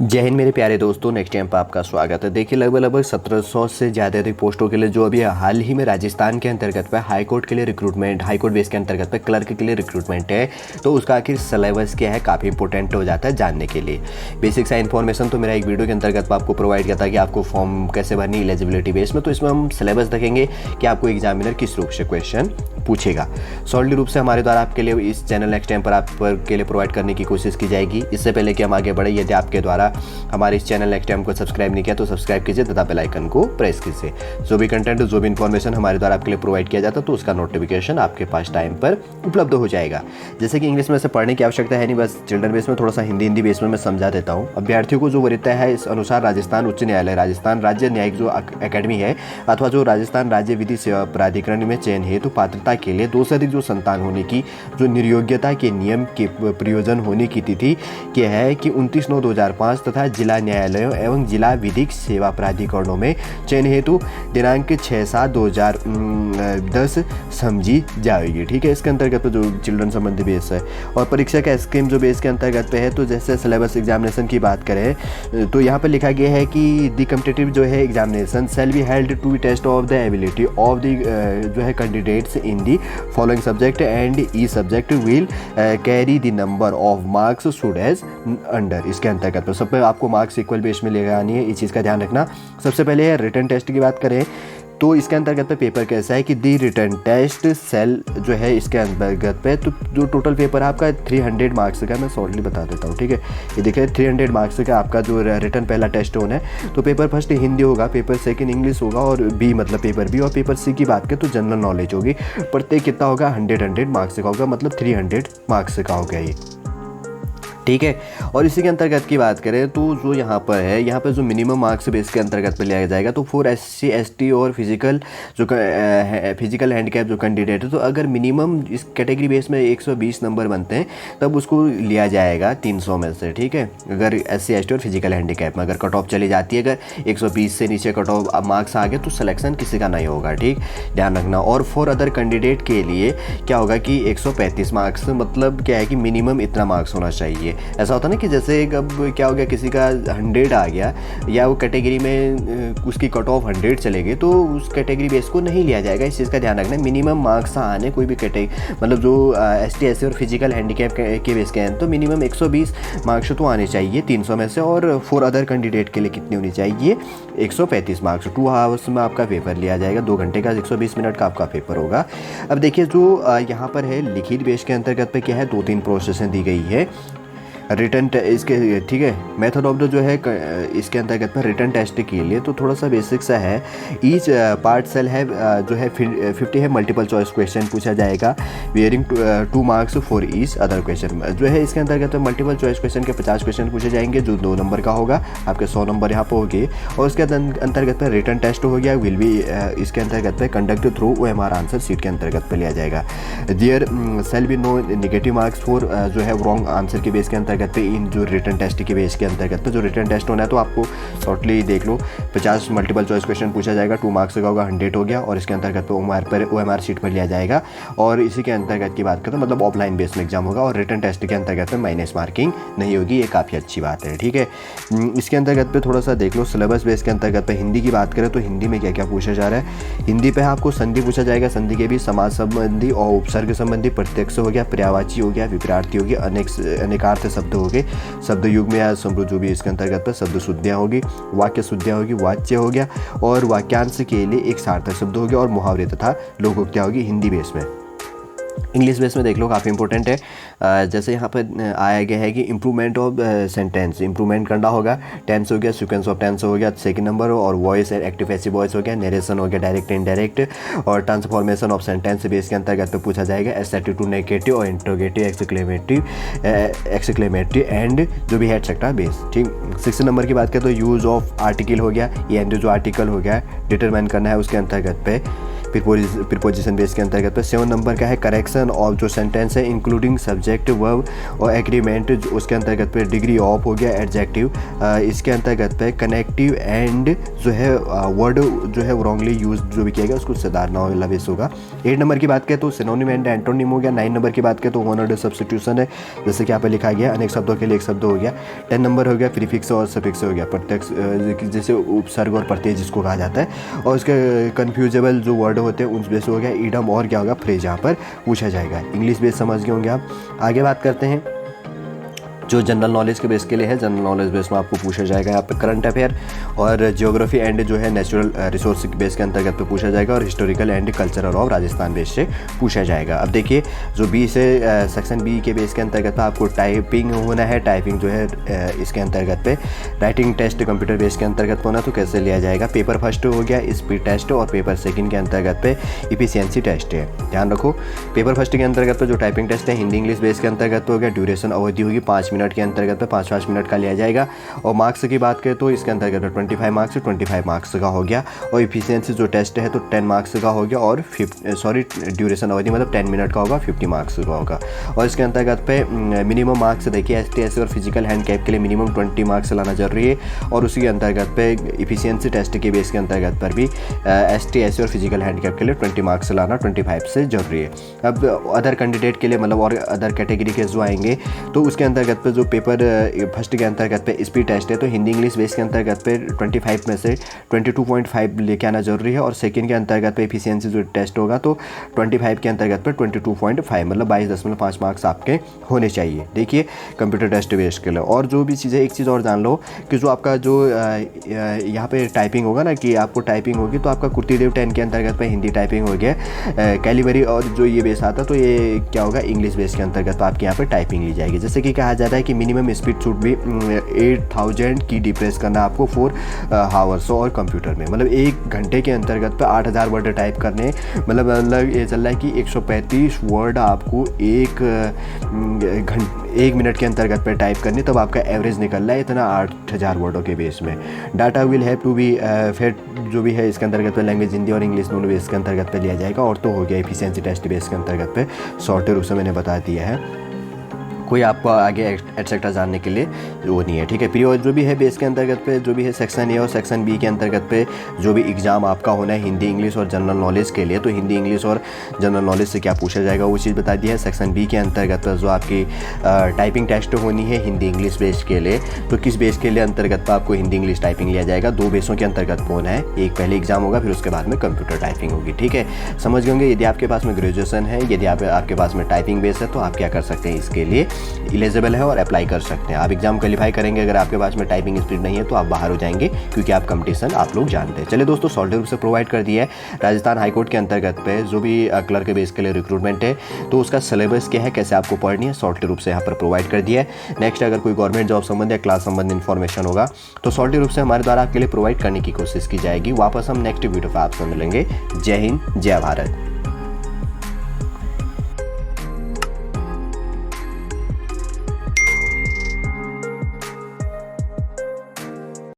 जय हिंद मेरे प्यारे दोस्तों, नेक्स्ट टाइम पर आपका स्वागत है। देखिए लगभग 1700 से ज़्यादा अधिक पोस्टों के लिए जो अभी हाल ही में राजस्थान के अंतर्गत पे हाई कोर्ट के लिए रिक्रूटमेंट, हाई कोर्ट बेस के अंतर्गत पे क्लर्क के लिए रिक्रूटमेंट है, तो उसका आखिर सिलेबस क्या है काफ़ी इंपॉर्टेंट हो जाता है जानने के लिए। बेसिक सा इन्फॉर्मेशन तो मेरा एक वीडियो के अंतर्गत आपको प्रोवाइड किया था कि आपको फॉर्म कैसे भरनी एलिजिबिलिटी बेस में, तो इसमें हम सिलेबस देखेंगे कि आपको एग्जामिनर किस रूप से क्वेश्चन पूछेगा। सॉलिड रूप से हमारे द्वारा आपके लिए इस चैनल नेक्स्ट टाइम पर आपके लिए प्रोवाइड करने की कोशिश की जाएगी। इससे पहले कि हम आगे बढ़े, यदि आपके द्वारा हमारे इस चैनल नेक्स्ट टाइम को सब्सक्राइब नहीं किया तो सब्सक्राइब कीजिए तथा बेल आइकन को प्रेस कीजिए। जो भी कंटेंट, जो भी इन्फॉर्मेशन हमारे द्वारा आपके लिए प्रोवाइड किया जाता है तो उसका नोटिफिकेशन आपके पास टाइम पर उपलब्ध हो जाएगा। जैसे कि इंग्लिश में से पढ़ने की आवश्यकता है नहीं, बस चिल्ड्रन बेस में थोड़ा सा हिंदी बेस में मैं समझा देता हूँ। अभ्यर्थियों को जो वरीयता है इस अनुसार राजस्थान उच्च न्यायालय, राजस्थान राज्य न्यायिक जो अकेडमी है अथवा जो राजस्थान राज्य विधि सेवा प्राधिकरण में चयन हेतु पात्रता के लिए 2 से अधिक जो संतान होने की जो निर्योग्यता के नियम के प्रयोजन होने की तिथि क्या है कि 29/9/2005 तथा जिला न्यायालयों एवं जिला विधिक सेवा प्राधिकरणों में चयन हेतु दिनांक 6/7/2010 समझी जाएगी। ठीक है, इसके अंतर्गत जो चिल्ड्रन संबंधी बेस है और परीक्षा का स्कीम जो बेस के अंतर्गत पे है, तो जैसे सिलेबस एग्जामिनेशन की बात करें तो यहाँ पर लिखा गया है कि द कॉम्पिटिटिव जो है examination shall be held to test of the ability of the जो है candidates in the following subject and each subject will carry the number of marks should as under. इसके अंतर्गत सब पे आपको मार्क्स इक्वल बेस में लगानी है, इस चीज़ का ध्यान रखना। सबसे पहले है रिटन टेस्ट की बात करें तो इसके अंतर्गत पे पेपर कैसा है कि दी रिटन टेस्ट सेल जो है इसके अंतर्गत पे तो जो टोटल पेपर है आपका 300 मार्क्स का, मैं शॉर्टली बता देता हूँ। ठीक है, ये देखिए 300 मार्क्स का आपका जो रिटन पहला टेस्ट होना है। तो पेपर फर्स्ट हिंदी होगा, पेपर सेकंड इंग्लिश होगा और बी मतलब पेपर बी, और पेपर सी की बात करें तो जनरल नॉलेज होगी। प्रत्येक कितना होगा 100 मार्क्स का होगा, मतलब 300 मार्क्स का हो गया ये। ठीक है, और इसी के अंतर्गत की बात करें तो जो यहाँ पर है, यहाँ पर जो मिनिमम मार्क्स बेस के अंतर्गत पे लिया जाएगा तो फॉर SC ST और फिजिकल हैंडीकैप जो कैंडिडेट है, तो अगर मिनिमम इस कैटेगरी बेस में 120 नंबर बनते हैं तब उसको लिया जाएगा 300 में से। ठीक है, अगर SC ST और फिजिकल हैंडीकैप में अगर कट ऑफ चली जाती है, अगर 120 से नीचे कट ऑफ मार्क्स आ गए तो सिलेक्शन किसी का नहीं होगा। ठीक, ध्यान रखना। और फॉर अदर कैंडिडेट के लिए क्या होगा कि 135 मार्क्स, मतलब क्या है कि मिनिमम इतना मार्क्स होना चाहिए। ऐसा होता है ना कि जैसे अब क्या हो गया, किसी का 100 आ गया या वो कैटेगरी में उसकी कट ऑफ 100 चले गए तो उस कैटेगरी बेस को नहीं लिया जाएगा। इस चीज़ का ध्यान रखना। मिनिमम मार्क्स आने कोई भी कैटेगरी, मतलब जो ST SC और फिजिकल हैंडीकैप के बेस के हैं तो मिनिमम 120 मार्क्स तो आने चाहिए 300 में से। और फॉर अदर कैंडिडेट के लिए कितनी होनी चाहिए 135 मार्क्स। 2 आवर्स में आपका पेपर लिया जाएगा, 2 घंटे का 120 मिनट का आपका पेपर होगा। अब देखिए जो यहाँ पर है लिखित बेस के अंतर्गत पे क्या है, 2-3 प्रोसेसें दी गई है रिटर्न इसके। ठीक है, मेथड ऑफ द जो है इसके अंतर्गत पर रिटर्न टेस्ट के लिए तो थोड़ा सा बेसिक सा है। ईच पार्ट सेल है जो है 50 है मल्टीपल चॉइस क्वेश्चन पूछा जाएगा wearing 2 marks for each other question. जो है इसके अंतर्गत मल्टीपल चॉइस क्वेश्चन के 50 क्वेश्चन पूछे जाएंगे जो 2 नंबर का होगा, आपके 100 नंबर यहाँ पर होगी। और उसके अंतर्गत पर रिटर्न टेस्ट हो गया, विल भी इसके अंतर्गत पर conduct through OMR answer sheet के अंतर्गत पर लिया जाएगा। There shall be no negative marks for जो है रॉन्ग आंसर के बेस के अंतर्गत पे इन जो रिटर्न टेस्ट के बेस के अंतर्गत पे जो रिटर्न टेस्ट होना है तो आपको शॉर्टली देख लो 50 मल्टीपल चॉइस क्वेश्चन पूछा जाएगा, 2 मार्क्स का होगा, 100 हो गया। और इसके अंतर्गत पे OMR सीट पर लिया जाएगा। और इसी के अंतर्गत की बात करें तो मतलब ऑफलाइन बेस में एग्जाम होगा और रिटर्न टेस्ट के अंतर्गत में माइनस मार्किंग नहीं होगी, ये काफ़ी अच्छी बात है। ठीक है, इसके अंतर्गत पे थोड़ा सा देख लो सिलेबस बेस के अंतर्गत पे हिंदी की बात करें तो हिंदी में क्या क्या पूछा जा रहा है। हिंदी पे आपको संधि पूछा जाएगा, संधि के भी समाज संबंधी और उपसर्ग संबंधी, प्रत्यक्ष हो गया, पर्यायवाची हो गया, विपरीत हो गया, अनेकार्थ शब्द हो गए, शब्द युग में या समृद्ध जो भी इसके अंतर्गत पर शब्द शुद्धियाँ होगी, वाक्य शुद्धियाँ होगी, वाच्य हो गया और वाक्यांश के लिए एक सार्थक शब्द हो गया और मुहावरे तथा लोकोक्तियाँ होगी हिंदी बेस में। इंग्लिश बेस में देख लो काफ़ी इंपॉर्टेंट है। जैसे यहाँ पर आया गया है कि इंप्रूवमेंट ऑफ सेंटेंस, इंप्रूवमेंट करना होगा, टेंस हो गया, सीक्वेंस ऑफ टेंस हो गया सेकंड नंबर, और वॉइस एक्टिव पैसिव वॉइस हो गया, नरेशन हो गया, डायरेक्ट इनडायरेक्ट, और ट्रांसफॉर्मेशन ऑफ सेंटेंस बेस के अंतर्गत पे पूछा जाएगा एसर्टिव टू नेगेटिव और इंट्रोगेटिव, एक्सक्लेमेटरी एंड जो भी है एक्सेट्रा बेस। ठीक, 6 नंबर की बात करें तो यूज़ ऑफ आर्टिकल हो गया, ये एंड जो आर्टिकल हो गया डिटरमाइन करना है उसके अंतर्गत पे। प्रीपोजिशन बेस के अंतर्गत पे। 7 नंबर का है करेक्शन ऑफ जो सेंटेंस है इंक्लूडिंग सब्जेक्ट वर्ब और एग्रीमेंट, उसके अंतर्गत पे डिग्री ऑफ हो गया एडजेक्टिव। इसके अंतर्गत पे कनेक्टिव एंड जो है वर्ड जो है रॉन्गली यूज जो भी किया गया उसको सुधारना वाला बेस होगा। 8 नंबर की बात करें तो सिनोनिम एंड एंटोनिम हो गया। 9 नंबर की बात करें तो वर्ड सब्स्टिट्यूशन है, जैसे कि यहाँ पे लिखा गया अनेक शब्दों के लिए एक शब्द हो गया। 10 नंबर हो गया प्रीफिक्स और सफिक्स हो गया, प्रत्यक्ष जैसे उपसर्ग और प्रत्यय जिसको कहा जाता है। और उसके कन्फ्यूजेबल जो वर्ड होते हैं उन बेस हो गया ईडम और क्या होगा फ्रेज यहाँ पर पूछा जाएगा। इंग्लिश बेस समझ गए होंगे आप। आगे बात करते हैं जो जनरल नॉलेज के बेस के लिए है। जनरल नॉलेज बेस में आपको पूछा जाएगा यहाँ पे करंट अफेयर और जियोग्राफी एंड जो है नेचुरल रिसोर्स बेस के अंतर्गत पे पूछा जाएगा, और historical and cultural of Rajasthan base से पूछा जाएगा। अब देखिए जो बी से सेक्शन बी के बेस के अंतर्गत आपको टाइपिंग होना है। टाइपिंग जो है इसके अंतर्गत पे राइटिंग टेस्ट कंप्यूटर बेस के अंतर्गत होना, तो कैसे लिया जाएगा। पेपर फर्स्ट हो गया स्पीड टेस्ट, और पेपर सेकंड के अंतर्गत पे इफिशियंसी टेस्ट है। ध्यान रखो पेपर फर्स्ट के अंतर्गत पे जो टाइपिंग टेस्ट है हिंदी इंग्लिश बेस के अंतर्गत हो गया। ड्यूरेशन अवधि होगी 5 मिनट के अंतर्गत पे 5-5 मिनट का लिया जाएगा। और मार्क्स की बात करें तो इसके अंतर्गत 25 मार्क्स 25 मार्क्स का हो गया। और इफिशियंसी जो टेस्ट है तो 10 मार्क्स का हो गया, और ड्यूरेशन अवधि मतलब 10 मिनट का होगा, 50 मार्क्स का होगा। और इसके अंतर्गत पे मिनिमम मार्क्स देखिए ST और फिजिकल हैंडीकैप के लिए मिनिमम 20 मार्क्स लाना जरूरी है। और उसी के अंतर्गत पे इफिशियंसी टेस्ट के बेस के अंतर्गत पर भी ST और फिजिकल हैंडीकैप के लिए 20 मार्क्स लाना 25 से जरूरी है। अब अदर कैंडिडेट के लिए मतलब और अदर कैटेगरी के जो आएंगे तो उसके अंतर्गत पे जो पेपर फर्स्ट के अंतर्गत पे स्पीड टेस्ट है तो हिंदी इंग्लिश बेस के अंतर्गत पे 25 में से 22.5 लेके आना जरूरी है। और सेकंड के अंतर्गत पे एफिशिएंसी जो टेस्ट होगा तो 25 के अंतर्गत पे 22.5 मतलब 22.5 मार्क्स आपके होने चाहिए। देखिए कंप्यूटर टेस्ट बेस के लिए। और जो भी चीज़ें एक चीज़ और जान लो कि जो आपका जो यहाँ पे टाइपिंग होगा ना कि आपको टाइपिंग होगी तो आपका कुर्तीदेव 10 के अंतर्गत पे हिंदी टाइपिंग हो गया, कैलिबरी और जो ये बेस आता तो ये क्या होगा इंग्लिश बेस के अंतर्गत तो आपके यहाँ पे टाइपिंग ली जाएगी। जैसे कि कहा जाता है कि मिनिमम स्पीड शुड भी 8000 की डिप्रेस करना आपको 4 आवर्स और कंप्यूटर में मतलब 1 घंटे के अंतर्गत पे 8000 वर्ड टाइप करने मतलब ये चल रहा है कि 135 वर्ड आपको 1 मिनट के अंतर्गत पे टाइप करनी, तब आपका एवरेज निकल रहा है इतना 8000 वर्डों के बेस में। Data will have to be फिर जो भी है इसके अंतर्गत पे लैंग्वेज हिंदी और इंग्लिश दोनों बेस के अंतर्गत पे लिया जाएगा। और तो हो गया एफिशिएंसी टेस्ट बेस के अंतर्गत पे शॉर्ट रूप से मैंने बता दिया है, कोई आपको आगे एक्सेट्रा जानने के लिए वो नहीं है। ठीक है। प्री जो भी है बेस के अंतर्गत पे जो भी है सेक्शन ए और सेक्शन बी के अंतर्गत पे जो भी एग्ज़ाम आपका होना है हिंदी इंग्लिश और जनरल नॉलेज के लिए, तो हिंदी इंग्लिश और जनरल नॉलेज से क्या पूछा जाएगा वो चीज़ बता दी है। सेक्शन बी के अंतर्गत जो आपकी टाइपिंग टेस्ट होनी है हिंदी इंग्लिश बेस के लिए, तो किस बेस के लिए अंतर्गत पर आपको हिंदी इंग्लिश टाइपिंग लिया जाएगा। 2 बेसों के अंतर्गत होना है, एक पहले एग्जाम होगा फिर उसके बाद में कंप्यूटर टाइपिंग होगी। ठीक है, समझ गए होंगे। यदि आपके पास में ग्रेजुएशन है, यदि आपके पास में टाइपिंग बेस है तो आप क्या कर सकते हैं, इसके लिए एलिजिबल है और अप्लाई कर सकते हैं। आप एग्जाम क्वालिफाई करेंगे, अगर आपके पास में टाइपिंग स्पीड नहीं है तो आप बाहर हो जाएंगे, क्योंकि आप कंपटीशन आप लोग जानते हैं। चलिए दोस्तों, सॉल्ट रूप से प्रोवाइड कर दिया है राजस्थान हाईकोर्ट के अंतर्गत पे जो भी क्लर्क बेस के लिए रिक्रूटमेंट है तो उसका सिलेबस क्या है, कैसे आपको पढ़नी है, सॉल्ट रूप से यहाँ पर प्रोवाइड कर दिया है। नेक्स्ट अगर कोई गवर्नमेंट जॉब संबंधी या क्लास संबंधी इन्फॉर्मेशन होगा तो सॉल्ट रूप से हमारे द्वारा आपके लिए प्रोवाइड करने की कोशिश की जाएगी। वापस हम नेक्स्ट वीडियो पर आपसे मिलेंगे। जय हिंद, जय भारत।